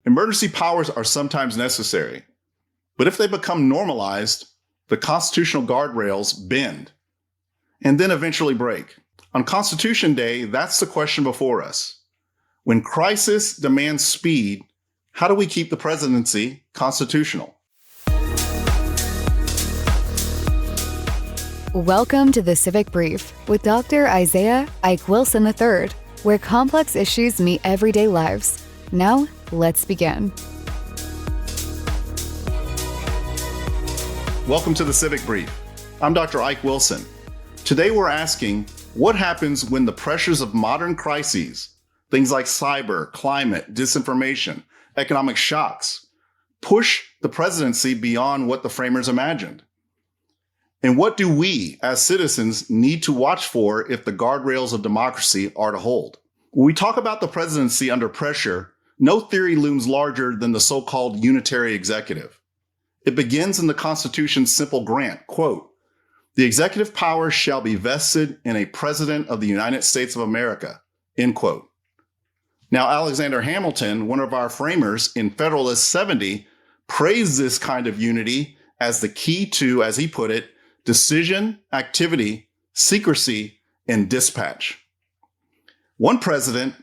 Emergency powers are sometimes necessary, but if they become normalized, the constitutional guardrails bend and then eventually break. On Constitution Day, that's the question before us. When crisis demands speed, how do we keep the presidency constitutional? Welcome to the Civic Brief with Dr. Isaiah Ike Wilson III, where complex issues meet everyday lives. Now, let's begin. Welcome to the Civic Brief. I'm Dr. Ike Wilson. Today we're asking, what happens when the pressures of modern crises, things like cyber, climate, disinformation, economic shocks, push the presidency beyond what the framers imagined? And what do we, as citizens, need to watch for if the guardrails of democracy are to hold? When we talk about the presidency under pressure, no theory looms larger than the so-called unitary executive. It begins in the Constitution's simple grant, quote, "The executive power shall be vested in a president of the United States of America," end quote. Now, Alexander Hamilton, one of our framers in Federalist 70, praised this kind of unity as the key to, as he put it, decision, activity, secrecy, and dispatch. One president,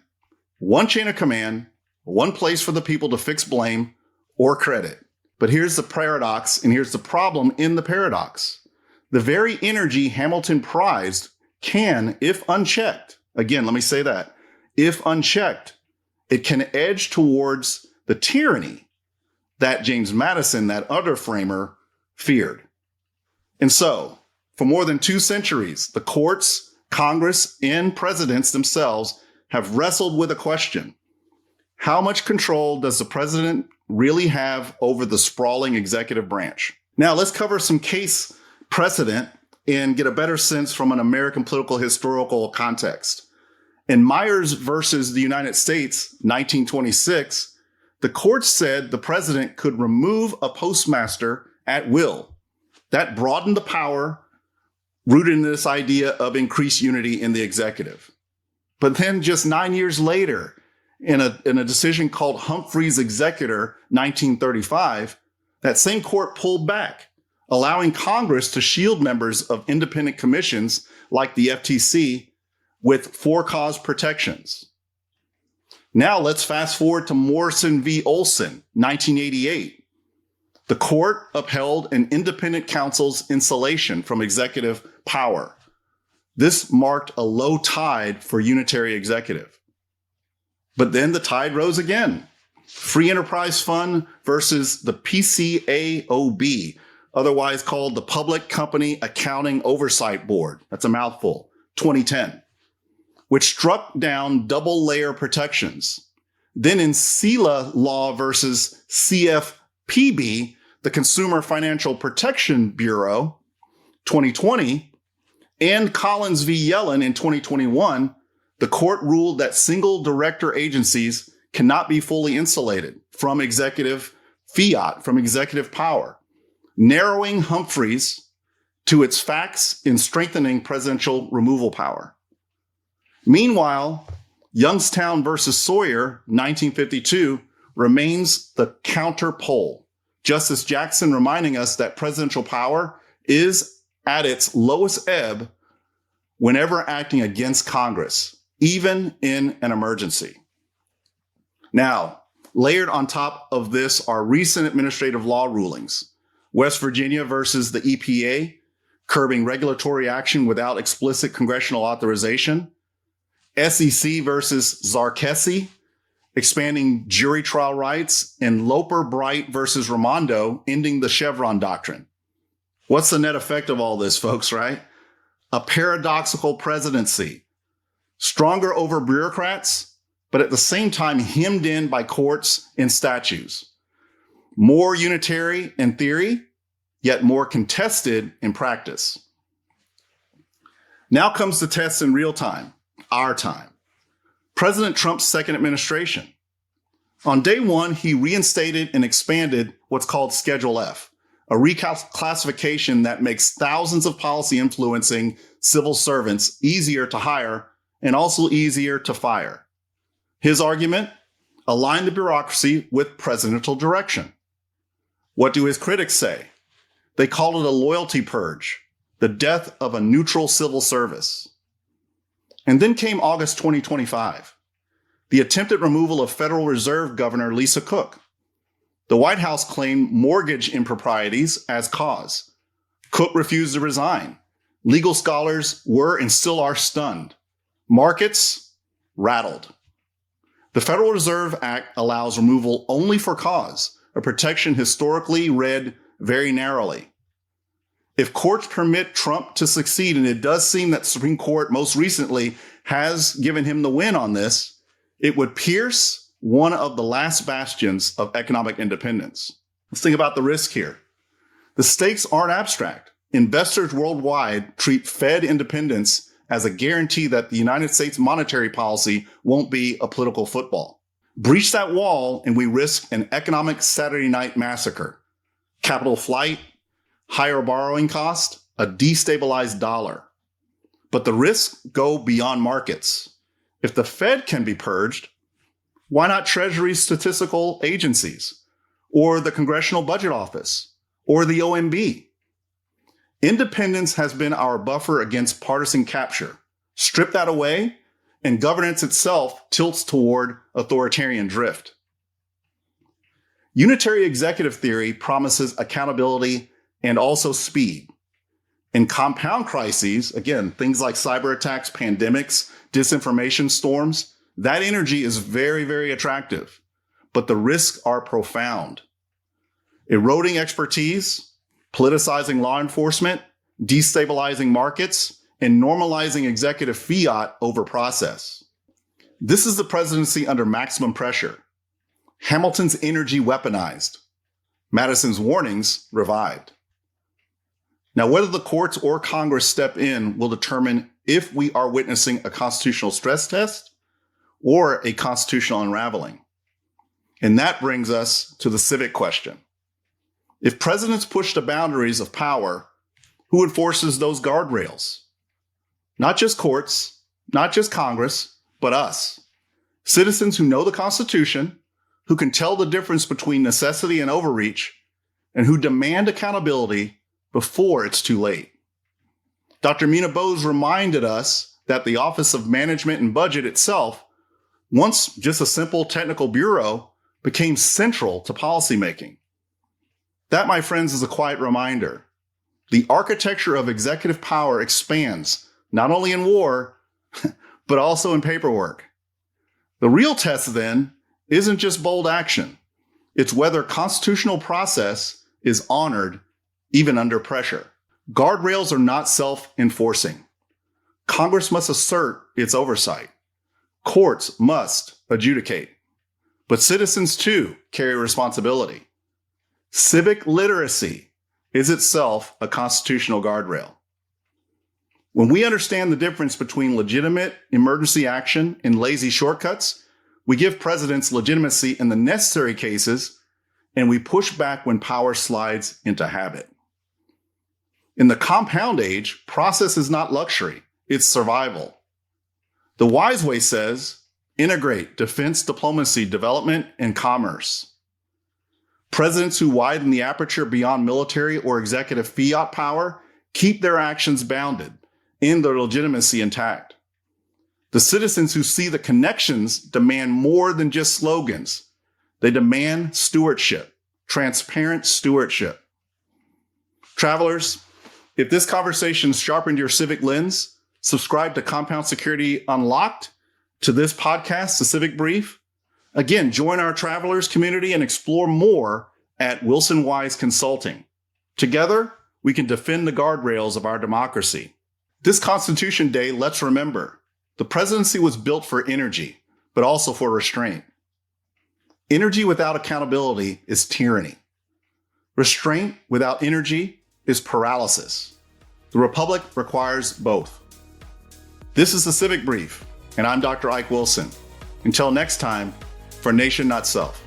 one chain of command, one place for the people to fix blame or credit. But here's the paradox, and here's the problem in the paradox. The very energy Hamilton prized can, if unchecked, again, let me say that, if unchecked, it can edge towards the tyranny that James Madison, that other framer, feared. And so, for more than 2 centuries, the courts, Congress, and presidents themselves have wrestled with a question. How much control does the president really have over the sprawling executive branch? Now, let's cover some case precedent and get a better sense from an American political historical context. In Myers versus the United States, 1926, the court said the president could remove a postmaster at will. That broadened the power rooted in this idea of increased unity in the executive. But then just 9 years later, in a decision called Humphrey's Executor, 1935, that same court pulled back, allowing Congress to shield members of independent commissions like the FTC with for-cause protections. Now let's fast forward to Morrison v. Olson, 1988. The court upheld an independent counsel's insulation from executive power. This marked a low tide for unitary executive. But then the tide rose again. Free Enterprise Fund versus the PCAOB, otherwise called the Public Company Accounting Oversight Board. That's a mouthful, 2010, which struck down double-layer protections. Then in CELA law versus CFPB, the Consumer Financial Protection Bureau, 2020, and Collins v. Yellen in 2021, the court ruled that single director agencies cannot be fully insulated from executive fiat, from executive power, narrowing Humphrey's to its facts in strengthening presidential removal power. Meanwhile, Youngstown versus Sawyer, 1952, remains the counter pole. Justice Jackson reminding us that presidential power is at its lowest ebb whenever acting against Congress, even in an emergency. Now, layered on top of this are recent administrative law rulings. West Virginia versus the EPA, curbing regulatory action without explicit congressional authorization. SEC versus Zarkesi, expanding jury trial rights, and Loper Bright versus Raimondo, ending the Chevron doctrine. What's the net effect of all this, folks, right? A paradoxical presidency, stronger over bureaucrats, but at the same time hemmed in by courts and statutes. More unitary in theory, yet more contested in practice. Now comes the test in real time, our time. President Trump's second administration. On day one, he reinstated and expanded what's called Schedule F, a reclassification that makes thousands of policy influencing civil servants easier to hire and also easier to fire. His argument, align the bureaucracy with presidential direction. What do his critics say? They call it a loyalty purge, the death of a neutral civil service. And then came August 2025, the attempted removal of Federal Reserve Governor Lisa Cook. The White House claimed mortgage improprieties as cause. Cook refused to resign. Legal scholars were and still are stunned. Markets rattled. The Federal Reserve Act allows removal only for cause, a protection historically read very narrowly. If courts permit Trump to succeed, and it does seem that the Supreme Court most recently has given him the win on this, it would pierce one of the last bastions of economic independence. Let's think about the risk here. The stakes aren't abstract. Investors worldwide treat Fed independence as a guarantee that the United States monetary policy won't be a political football. Breach that wall and we risk an economic Saturday night massacre. Capital flight, higher borrowing cost, a destabilized dollar. But the risks go beyond markets. If the Fed can be purged, why not Treasury statistical agencies, or the Congressional Budget Office, or the OMB? Independence has been our buffer against partisan capture. Strip that away, and governance itself tilts toward authoritarian drift. Unitary executive theory promises accountability and also speed. In compound crises, again, things like cyber attacks, pandemics, disinformation storms, that energy is very, very attractive, but the risks are profound. Eroding expertise, politicizing law enforcement, destabilizing markets, and normalizing executive fiat over process. This is the presidency under maximum pressure. Hamilton's energy weaponized. Madison's warnings revived. Now, whether the courts or Congress step in will determine if we are witnessing a constitutional stress test or a constitutional unraveling. And that brings us to the civic question. If presidents push the boundaries of power, who enforces those guardrails? Not just courts, not just Congress, but us. Citizens who know the Constitution, who can tell the difference between necessity and overreach, and who demand accountability before it's too late. Dr. Mina Bose reminded us that the Office of Management and Budget itself, once just a simple technical bureau, became central to policymaking. That, my friends, is a quiet reminder. The architecture of executive power expands, not only in war, but also in paperwork. The real test, then, isn't just bold action. It's whether constitutional process is honored even under pressure. Guardrails are not self-enforcing. Congress must assert its oversight. Courts must adjudicate. But citizens, too, carry responsibility. Civic literacy is itself a constitutional guardrail. When we understand the difference between legitimate emergency action and lazy shortcuts, we give presidents legitimacy in the necessary cases, and we push back when power slides into habit. In the compound age, process is not luxury, it's survival. The wise way says, integrate defense, diplomacy, development, and commerce. Presidents who widen the aperture beyond military or executive fiat power keep their actions bounded and their legitimacy intact. The citizens who see the connections demand more than just slogans. They demand stewardship, transparent stewardship. Travelers, if this conversation sharpened your civic lens, subscribe to Compound Security Unlocked, to this podcast, the Civic Brief. Again, join our travelers community and explore more at Wilson Wise Consulting. Together, we can defend the guardrails of our democracy. This Constitution Day, let's remember, the presidency was built for energy, but also for restraint. Energy without accountability is tyranny. Restraint without energy is paralysis. The Republic requires both. This is the Civic Brief, and I'm Dr. Ike Wilson. Until next time, for Nation Not Self.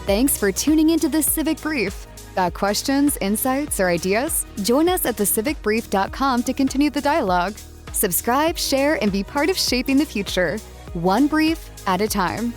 Thanks for tuning into the Civic Brief. Got questions, insights, or ideas? Join us at thecivicbrief.com to continue the dialogue. Subscribe, share, and be part of shaping the future, one brief at a time.